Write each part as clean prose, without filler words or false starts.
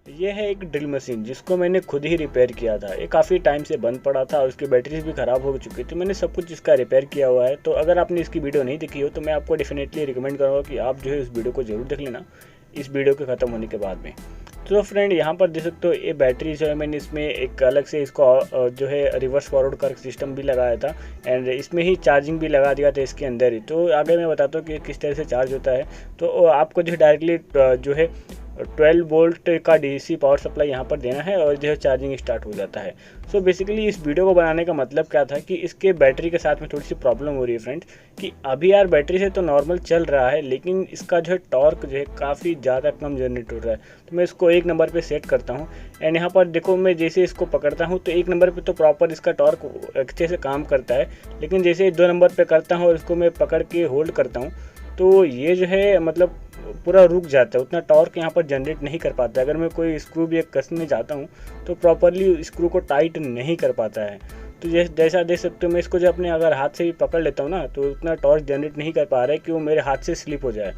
ये है एक ड्रिल मशीन जिसको मैंने खुद ही रिपेयर किया था। ये काफ़ी टाइम से बंद पड़ा था और उसकी बैटरीज भी ख़राब हो चुकी थी। मैंने सब कुछ इसका रिपेयर किया हुआ है। तो अगर आपने इसकी वीडियो नहीं देखी हो तो मैं आपको डेफिनेटली रिकमेंड करूँगा कि आप जो है इस वीडियो को ज़रूर देख लेना इस वीडियो के ख़त्म होने के बाद में। तो फ्रेंड यहाँ पर देख सकते हो ये बैटरी जो है मैंने इसमें एक अलग से इसको जो है रिवर्स फॉरवर्ड कर सिस्टम भी लगाया था एंड इसमें ही चार्जिंग भी लगा दिया था इसके अंदर ही। तो आगे मैं बताता हूँ कि किस तरह से चार्ज होता है। तो आपको जो है डायरेक्टली जो है 12 वोल्ट का डीसी पावर सप्लाई यहाँ पर देना है और जो है चार्जिंग स्टार्ट हो जाता है। सो बेसिकली इस वीडियो को बनाने का मतलब क्या था कि इसके बैटरी के साथ में थोड़ी सी प्रॉब्लम हो रही है फ्रेंड्स, कि अभी यार बैटरी से तो नॉर्मल चल रहा है लेकिन इसका जो है टॉर्क जो है काफ़ी ज़्यादा कम जनरेट हो रहा है। तो मैं इसको 1 नंबर पे सेट करता हूँ एंड यहाँ पर देखो मैं जैसे इसको पकड़ता हूँ तो 1 नंबर पे तो प्रॉपर इसका टॉर्क अच्छे से काम करता है, लेकिन जैसे 2 नंबर पे करता हूँ और इसको मैं पकड़ के होल्ड करता हूँ तो ये जो है मतलब पूरा रुक जाता है, उतना टॉर्क यहाँ पर जनरेट नहीं कर पाता है। अगर मैं कोई स्क्रू भी कसने जाता हूँ तो प्रॉपरली स्क्रू को टाइट नहीं कर पाता है। तो जैसा देख सकते हो मैं इसको जो अपने अगर हाथ से भी पकड़ लेता हूँ ना तो उतना टॉर्क जनरेट नहीं कर पा रहा है कि वो मेरे हाथ से स्लिप हो जाए।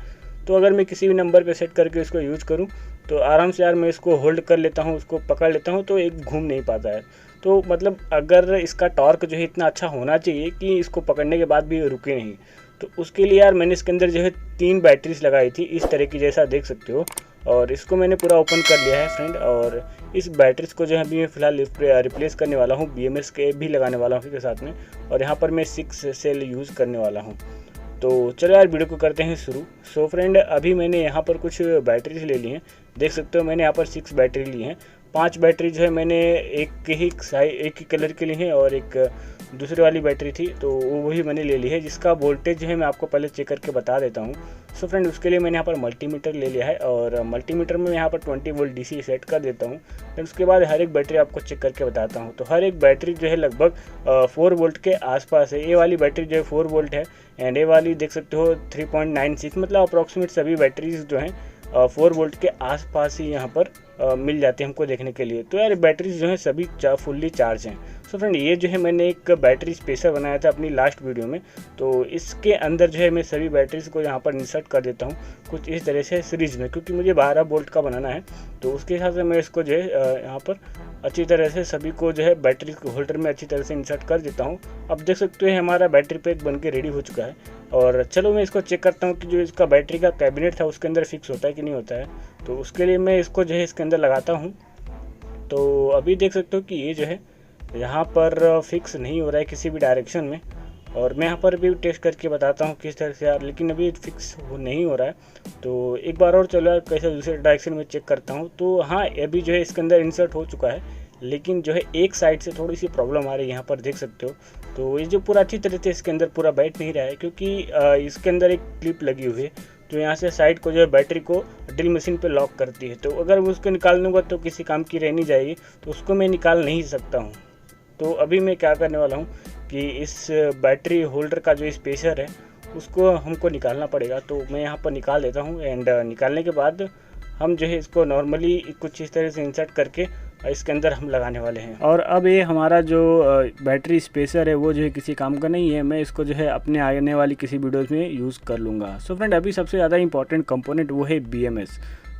तो अगर मैं किसी भी नंबर पे सेट करके इसको यूज़ करूँ तो आराम से यार मैं इसको होल्ड कर लेता हूँ, उसको पकड़ लेता हूँ तो एक घूम नहीं पाता है। तो मतलब अगर इसका टॉर्क जो है इतना अच्छा होना चाहिए कि इसको पकड़ने के बाद भी रुके नहीं। तो उसके लिए यार मैंने इसके अंदर जो है 3 बैटरीज लगाई थी इस तरह की, जैसा देख सकते हो। और इसको मैंने पूरा ओपन कर लिया है फ्रेंड और इस बैटरीज को जो है अभी मैं फ़िलहाल रिप्लेस करने वाला हूँ, BMS के भी लगाने वाला हूँ इसके साथ में। और यहाँ पर मैं 6 सेल यूज़ करने वाला हूँ। तो चलो यार वीडियो को करते हैं शुरू। सो फ्रेंड अभी मैंने यहाँ पर कुछ बैटरीज ले ली हैं, देख सकते हो मैंने यहाँ पर 6 बैटरी ली हैं। 5 बैटरी जो है मैंने एक ही कलर के लिए हैं और एक दूसरी वाली बैटरी थी तो वही मैंने ले ली है, जिसका वोल्टेज जो है मैं आपको पहले चेक करके बता देता हूँ। सो फ्रेंड उसके लिए मैंने यहाँ पर मल्टीमीटर ले लिया है और मल्टीमीटर में यहाँ पर 20 वोल्ट DC सेट कर देता हूँ। फिर उसके बाद हर एक बैटरी आपको चेक करके बताता हूँ। तो हर एक बैटरी जो है लगभग 4 वोल्ट के आसपास है। ये वाली बैटरी जो है 4 वोल्ट है एंड ये वाली देख सकते हो 3.96, मतलब अप्रॉक्सीमेट सभी बैटरीज जो हैं 4 वोल्ट के आसपास ही यहाँ पर मिल जाते हैं हमको देखने के लिए। तो यार बैटरीज जो हैं सभी फुल्ली चार्ज हैं। सो फ्रेंड ये जो है मैंने एक बैटरी स्पेसर बनाया था अपनी लास्ट वीडियो में, तो इसके अंदर जो है मैं सभी बैटरीज को यहाँ पर इंसर्ट कर देता हूँ कुछ इस तरह से सीरीज में, क्योंकि मुझे 12 वोल्ट का बनाना है। तो उसके हिसाब से मैं इसको जो है यहाँ पर अच्छी तरह से सभी को जो है बैटरी होल्डर में अच्छी तरह से इंसर्ट कर देता हूँ। अब देख सकते हो हमारा बैटरी पैक बन के रेडी हो चुका है। और चलो मैं इसको चेक करता हूँ कि जो इसका बैटरी का कैबिनेट था उसके अंदर फिक्स होता है कि नहीं होता है। तो उसके लिए मैं इसको जो है इसके अंदर लगाता हूँ। तो अभी देख सकते हो कि ये जो है यहाँ पर फिक्स नहीं हो रहा है किसी भी डायरेक्शन में, और मैं यहाँ पर भी टेस्ट करके बताता हूँ किस तरह से यार, लेकिन अभी फिक्स नहीं हो रहा है। तो एक बार और चलो यार कैसे दूसरे डायरेक्शन में चेक करता हूँ। तो हाँ अभी जो है इसके अंदर इंसर्ट हो चुका है, लेकिन जो है एक साइड से थोड़ी सी प्रॉब्लम आ रही है, यहाँ पर देख सकते हो। तो ये जो पूरा अच्छी तरह से इसके अंदर पूरा बैठ नहीं रहा है, क्योंकि इसके अंदर एक क्लिप लगी हुई है जो यहाँ से साइड को जो है बैटरी को ड्रिल मशीन पे लॉक करती है। तो अगर मैं उसको निकाल दूँगा तो किसी काम की रह नहीं जाएगी, तो उसको मैं निकाल नहीं सकता हूँ। तो अभी मैं क्या करने वाला हूँ कि इस बैटरी होल्डर का जो स्पेसर है उसको हमको निकालना पड़ेगा। तो मैं यहाँ पर निकाल देता हूँ एंड निकालने के बाद हम जो है इसको नॉर्मली कुछ इस तरह से इंसर्ट करके इसके अंदर हम लगाने वाले हैं। और अब ये हमारा जो बैटरी स्पेसर है वो जो है किसी काम का नहीं है, मैं इसको जो है अपने आने वाली किसी वीडियोज़ में यूज़ कर लूँगा। सो फ्रेंड अभी सबसे ज़्यादा इंपॉर्टेंट कंपोनेंट वो है BMS।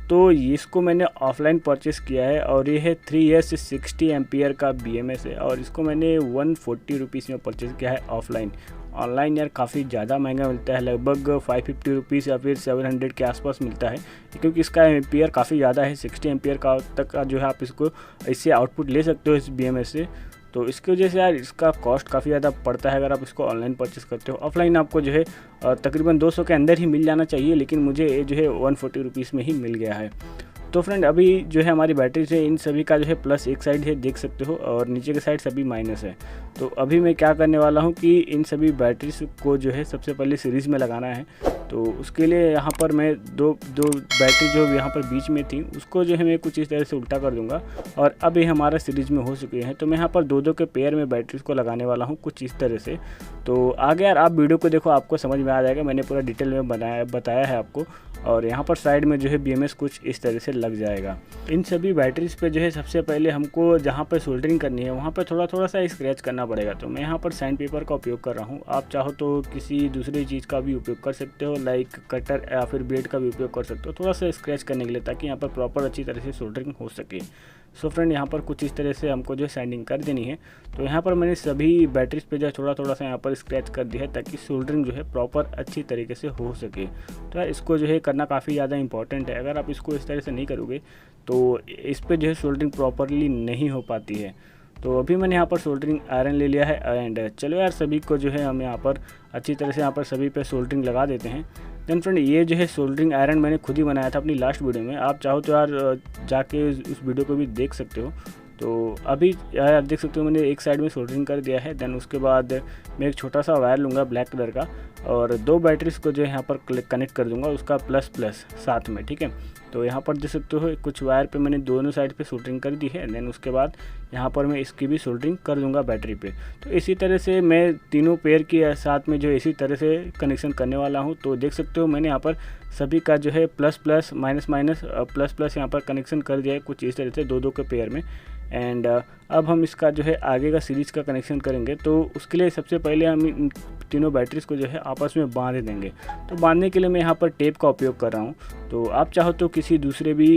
तो इसको मैंने ऑफलाइन परचेस किया है और ये है 3S 60 एम्पियर का BMS है और इसको मैंने 140 रुपीज़ में परचेस किया है ऑफलाइन। ऑनलाइन यार काफ़ी ज़्यादा महंगा मिलता है, लगभग 550 रुपीज़ या फिर 700 के आसपास मिलता है, क्योंकि इसका एम्पियर काफ़ी ज़्यादा है। 60 एम्पियर का तक का जो है आप इसको इससे आउटपुट ले सकते हो इस BMS से। तो इसकी वजह से यार इसका कॉस्ट काफ़ी ज़्यादा पड़ता है अगर आप इसको ऑनलाइन परचेस करते हो। ऑफलाइन आपको जो है तकरीबन 200 के अंदर ही मिल जाना चाहिए, लेकिन मुझे ये जो है 140 रुपीज़ में ही मिल गया है। तो फ्रेंड अभी जो है हमारी बैटरी से इन सभी का जो है प्लस एक साइड है देख सकते हो, और नीचे के साइड सभी माइनस है। तो अभी मैं क्या करने वाला हूँ कि इन सभी बैटरीज को जो है सबसे पहले सीरीज़ में लगाना है। तो उसके लिए यहाँ पर मैं दो बैटरी जो यहाँ पर बीच में थी उसको जो है मैं कुछ इस तरह से उल्टा कर दूंगा, और अब ये हमारा सीरीज में हो चुके हैं। तो मैं यहाँ पर दो के पेयर में बैटरीज को लगाने वाला हूँ कुछ इस तरह से। तो आगे यार आप वीडियो को देखो, आपको समझ में आ जाएगा, मैंने पूरा डिटेल में बताया है आपको। और यहाँ पर साइड में जो है BMS कुछ इस तरह से लग जाएगा। इन सभी बैटरीज पे जो है सबसे पहले हमको जहाँ पर सोल्डरिंग करनी है वहाँ पर थोड़ा सा स्क्रैच करना पड़ेगा। तो मैं यहाँ पर सैंड पेपर का उपयोग कर रहा हूँ। आप चाहो तो किसी दूसरी चीज़ का भी उपयोग कर सकते हो, लाइक कटर या फिर ब्लेड का भी उपयोग कर सकते हो, थोड़ा सा स्क्रैच करने के लिए, ताकि यहाँ पर प्रॉपर अच्छी तरह से सोल्डरिंग हो सके। सो फ्रेंड, यहाँ पर कुछ इस तरह से हमको जो है सैंडिंग कर देनी है। तो यहाँ पर मैंने सभी बैटरीज पे जो है थोड़ा सा यहाँ पर स्क्रैच कर दिया है, ताकि सोल्डरिंग जो है प्रॉपर अच्छी तरीके से हो सके। तो यार इसको जो है करना काफ़ी ज़्यादा इंपॉर्टेंट है। अगर आप इसको इस तरह से नहीं करोगे तो इस पर जो है सोल्डरिंग प्रॉपरली नहीं हो पाती है। तो अभी मैंने यहाँ पर सोल्डरिंग आयरन ले लिया है एंड चलो यार सभी को जो है हम यहाँ पर अच्छी तरह से यहाँ पर सभी पे सोल्डरिंग लगा देते हैं। देन फ्रेंड, ये जो है सोल्डरिंग आयरन मैंने खुद ही बनाया था अपनी लास्ट वीडियो में। आप चाहो तो यार जाके उस वीडियो को भी देख सकते हो। तो अभी यार देख सकते हो मैंने एक साइड में सोल्डरिंग कर दिया है। देन उसके बाद मैं एक छोटा सा वायर लूँगा ब्लैक कलर का और 2 बैटरीज को जो है यहाँ पर कनेक्ट कर दूँगा, उसका प्लस साथ में, ठीक है। तो यहाँ पर देख सकते हो कुछ वायर पे मैंने दोनों साइड पे सोल्डरिंग कर दी है। देन उसके बाद यहाँ पर मैं इसकी भी सोल्डरिंग कर दूँगा बैटरी पे। तो इसी तरह से मैं तीनों पेयर के साथ में जो इसी तरह से कनेक्शन करने वाला हूँ। तो देख सकते हो मैंने यहाँ पर सभी का जो है प्लस माइनस यहाँ पर कनेक्शन कर दिया है कुछ इस तरह से 2-2 के पेयर में। एंड अब हम इसका जो है आगे का सीरीज़ का कनेक्शन करेंगे। तो उसके लिए सबसे पहले हम इन तीनों बैटरीज़ को जो है आपस में बांध देंगे। तो बांधने के लिए मैं यहाँ पर टेप का उपयोग कर रहा हूँ। तो आप चाहो तो किसी दूसरे भी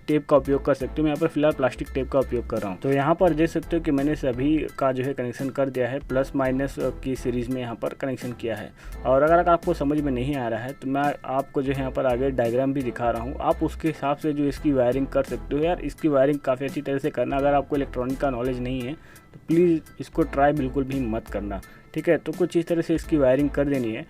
टेप का उपयोग कर सकते हो। मैं यहाँ पर फिलहाल प्लास्टिक टेप का उपयोग कर रहा हूँ। तो यहाँ पर देख सकते हो कि मैंने सभी का जो है कनेक्शन कर दिया है, प्लस माइनस की सीरीज़ में यहाँ पर कनेक्शन किया है। और अगर आपको समझ में नहीं आ रहा है तो मैं आपको जो है यहाँ पर आगे डायग्राम भी दिखा रहा हूँ। आप उसके हिसाब से जो इसकी वायरिंग कर सकते हो। यार इसकी वायरिंग काफ़ी अच्छी तरह से करना। अगर आपको इलेक्ट्रॉनिक का नॉलेज नहीं है तो प्लीज़ इसको ट्राई बिल्कुल भी मत करना, ठीक है। तो कुछ इस तरह से इसकी वायरिंग कर देनी है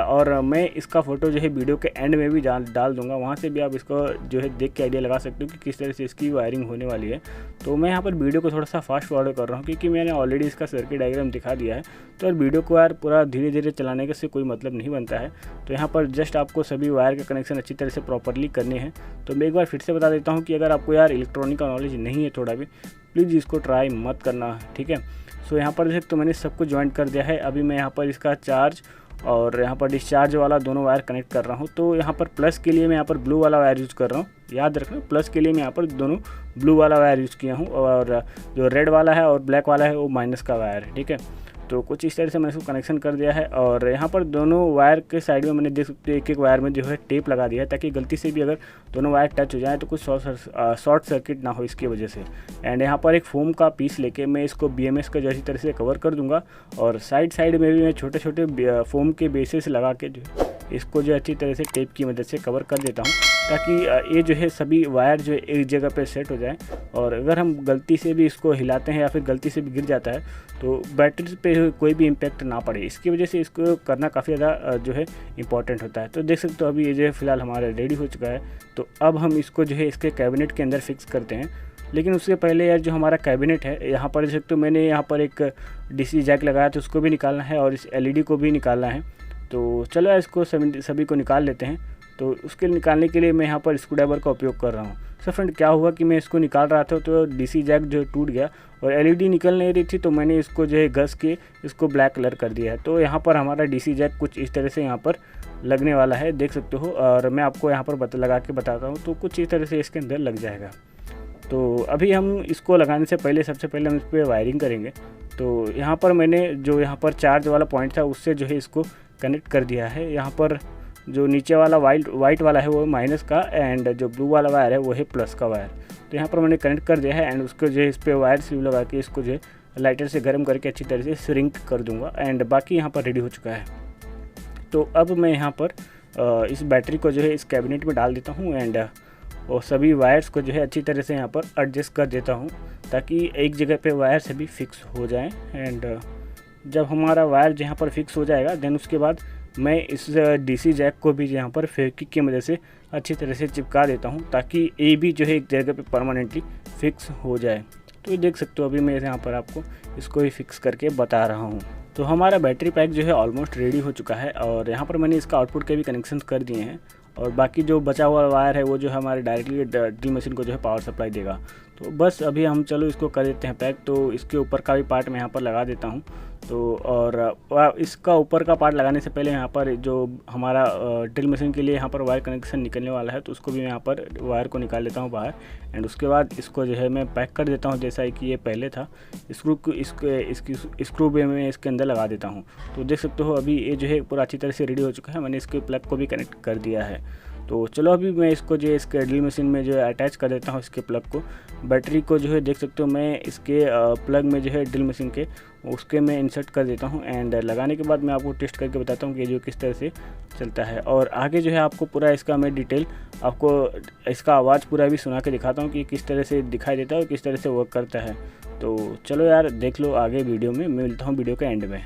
और मैं इसका फ़ोटो जो है वीडियो के एंड में भी डाल दूंगा। वहाँ से भी आप इसको जो है देख के आइडिया लगा सकते हो कि किस तरह से इसकी वायरिंग होने वाली है। तो मैं यहाँ पर वीडियो को थोड़ा सा फास्ट फॉरवर्ड कर रहा हूँ क्योंकि मैंने ऑलरेडी इसका सर्किट डायग्राम दिखा दिया है। तो यार वीडियो को यार पूरा धीरे धीरे चलाने से कोई मतलब नहीं बनता है। तो यहाँ पर जस्ट आपको सभी वायर का कनेक्शन अच्छी तरह से प्रॉपरली करने हैं। तो मैं एक बार फिर से बता देता हूँ कि अगर आपको यार इलेक्ट्रॉनिक का नॉलेज नहीं है थोड़ा भी, प्लीज़ इसको ट्राई मत करना, ठीक है। सो यहाँ पर देख तो मैंने सब कुछ ज्वाइंट कर दिया है। अभी मैं यहाँ पर इसका चार्ज और यहाँ पर डिस्चार्ज वाला दोनों वायर कनेक्ट कर रहा हूँ। तो यहाँ पर प्लस के लिए मैं यहाँ पर ब्लू वाला वायर यूज़ कर रहा हूँ। याद रखना, प्लस के लिए मैं यहाँ पर दोनों ब्लू वाला वायर यूज़ किया हूँ और जो रेड वाला है और ब्लैक वाला है वो माइनस का वायर है, ठीक है। तो कुछ इस तरह से मैंने इसको कनेक्शन कर दिया है और यहाँ पर दोनों वायर के साइड में मैंने देख सकते हो एक वायर में जो है टेप लगा दिया है, ताकि गलती से भी अगर दोनों वायर टच हो जाए तो कुछ शॉर्ट सर्किट ना हो इसकी वजह से। एंड यहाँ पर एक फोम का पीस लेके मैं इसको BMS का जैसी तरह से कवर कर दूंगा और साइड में भी मैं छोटे छोटे फोम के बेसेस लगा के जो इसको जो अच्छी तरह से टेप की मदद से कवर कर देता हूँ, ताकि ये जो है सभी वायर जो है एक जगह पे सेट हो जाए। और अगर हम गलती से भी इसको हिलाते हैं या फिर गलती से भी गिर जाता है तो बैटरी पे कोई भी इम्पैक्ट ना पड़े, इसकी वजह से इसको करना काफ़ी ज़्यादा जो है इंपॉर्टेंट होता है। तो देख सकते हो अभी ये जो है फ़िलहाल हमारा रेडी हो चुका है। तो अब हम इसको जो है इसके कैबिनेट के अंदर फिक्स करते हैं। लेकिन उसके पहले यार जो हमारा कैबिनेट है यहाँ पर देख सकते हो मैंने यहाँ पर एक DC जैक लगाया तो उसको भी निकालना है और इस LED को भी निकालना है। तो चलो यार इसको सभी को निकाल लेते हैं। तो उसके निकालने के लिए मैं यहाँ पर स्क्रूड्राइवर का उपयोग कर रहा हूँ। सो फ्रेंड, क्या हुआ कि मैं इसको निकाल रहा था तो DC जैक जो टूट गया और LED निकल नहीं रही थी, तो मैंने इसको जो है घस के इसको ब्लैक कलर कर दिया है। तो यहाँ पर हमारा DC जैक कुछ इस तरह से यहाँ पर लगने वाला है, देख सकते हो। और मैं आपको यहाँ पर लगा के बताता हूँ। तो कुछ इस तरह से इसके अंदर लग जाएगा। तो अभी हम इसको लगाने से पहले सबसे पहले हम इस पर वायरिंग करेंगे। तो यहाँ पर मैंने जो यहाँ पर चार्ज वाला पॉइंट था उससे जो है इसको कनेक्ट कर दिया है। यहाँ पर जो नीचे वाला वाइट वाला है वो माइनस का एंड जो ब्लू वाला वायर है वो है प्लस का वायर। तो यहाँ पर मैंने कनेक्ट कर दिया है एंड उसको जो है इस पर वायर स्लीव लगा के इसको जो है लाइटर से गर्म करके अच्छी तरह से श्रिंक कर दूंगा एंड बाकी यहाँ पर रेडी हो चुका है। तो अब मैं यहाँ पर इस बैटरी को जो है इस कैबिनेट में डाल देता हूँ एंड और सभी वायर्स को जो है अच्छी तरह से यहाँ पर एडजस्ट कर देता हूँ, ताकि एक जगह पे वायर सभी फिक्स हो जाएं। एंड जब हमारा वायर जहाँ पर फिक्स हो जाएगा देन उसके बाद मैं इस DC जैक को भी यहाँ पर फेविक्विक की मदद से अच्छी तरह से चिपका देता हूँ, ताकि ये भी जो है एक जगह पे परमानेंटली फिक्स हो जाए। तो ये देख सकते हो अभी मैं यहाँ पर आपको इसको ही फिक्स करके बता रहा हूँ। तो हमारा बैटरी पैक जो है ऑलमोस्ट रेडी हो चुका है और यहाँ पर मैंने इसका आउटपुट के भी कनेक्शन कर दिए हैं और बाकी जो बचा हुआ वायर है वो जो है हमारे डायरेक्टली ड्रिल मशीन को जो है पावर सप्लाई देगा। तो बस अभी हम चलो इसको कर देते हैं पैक। तो इसके ऊपर का भी पार्ट मैं यहाँ पर लगा देता हूँ। तो और इसका ऊपर का पार्ट लगाने से पहले यहाँ पर जो हमारा ड्रिल मशीन के लिए यहाँ पर वायर कनेक्शन निकलने वाला है, तो उसको भी मैं यहाँ पर वायर को निकाल लेता हूँ बाहर। एंड उसके बाद इसको जो है मैं पैक कर देता हूँ जैसा कि ये पहले था। इसकी स्क्रू भी मैं इसके अंदर लगा देता हूँ। तो देख सकते हो अभी ये जो है पूरा अच्छी तरह से रेडी हो चुका है। मैंने इसके प्लग को भी कनेक्ट कर दिया है। तो चलो अभी मैं इसको जो है इसके ड्रिल मशीन में जो है अटैच कर देता हूँ इसके प्लग को। बैटरी को जो है देख सकते हो मैं इसके प्लग में जो है ड्रिल मशीन के उसके मैं इंसर्ट कर देता हूँ। एंड लगाने के बाद मैं आपको टेस्ट करके बताता हूँ कि जो किस तरह से चलता है। और आगे जो है आपको पूरा इसका मैं डिटेल आपको इसका आवाज़ पूरा भी सुना के दिखाता हूँ कि किस तरह से दिखाई देता है और किस तरह से वर्क करता है। तो चलो यार देख लो आगे वीडियो में, मैं मिलता हूँ वीडियो के एंड में।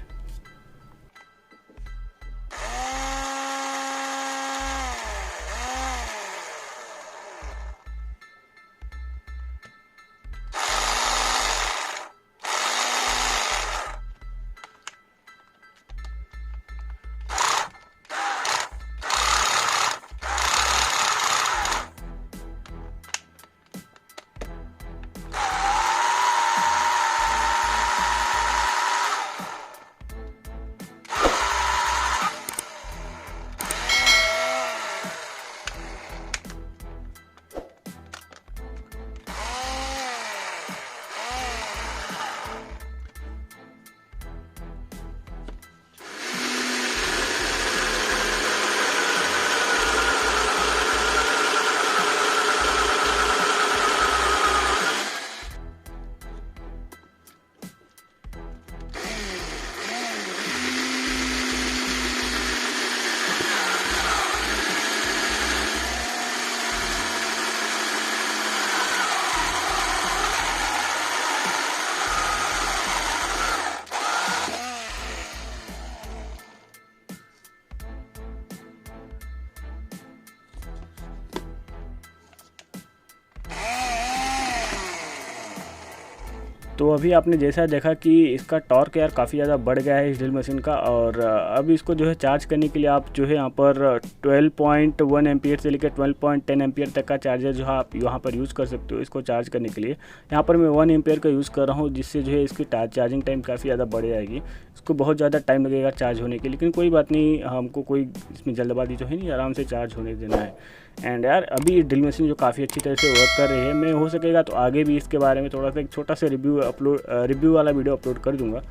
तो अभी आपने जैसा देखा कि इसका टॉर्क यार काफ़ी ज़्यादा बढ़ गया है इस ड्रिल मशीन का। और अब इसको जो है चार्ज करने के लिए आप जो है यहाँ पर 12.1 एम्पियर से लेकर 12.10 एम्पियर तक का चार्जर जो है आप यहाँ पर यूज़ कर सकते हो इसको चार्ज करने के लिए। यहाँ पर मैं 1 एम्पियर का यूज़ कर रहा हूँ, जिससे जो है इसकी चार्जिंग टाइम काफ़ी ज़्यादा बढ़ जाएगी। इसको बहुत ज़्यादा टाइम लगेगा चार्ज होने के लिए, लेकिन कोई बात नहीं, हमको कोई इसमें जल्दबाजी तो है नहीं, आराम से चार्ज होने देना है। एंड यार अभी ड्रिल मशीन जो काफ़ी अच्छी तरह से वर्क कर रही है, मैं हो सकेगा तो आगे भी इसके बारे में थोड़ा सा एक छोटा सा रिव्यू वाला वीडियो अपलोड कर दूंगा।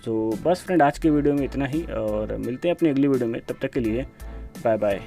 तो बस फ्रेंड आज की वीडियो में इतना ही, और मिलते हैं अपनी अगली वीडियो में। तब तक के लिए बाय बाय।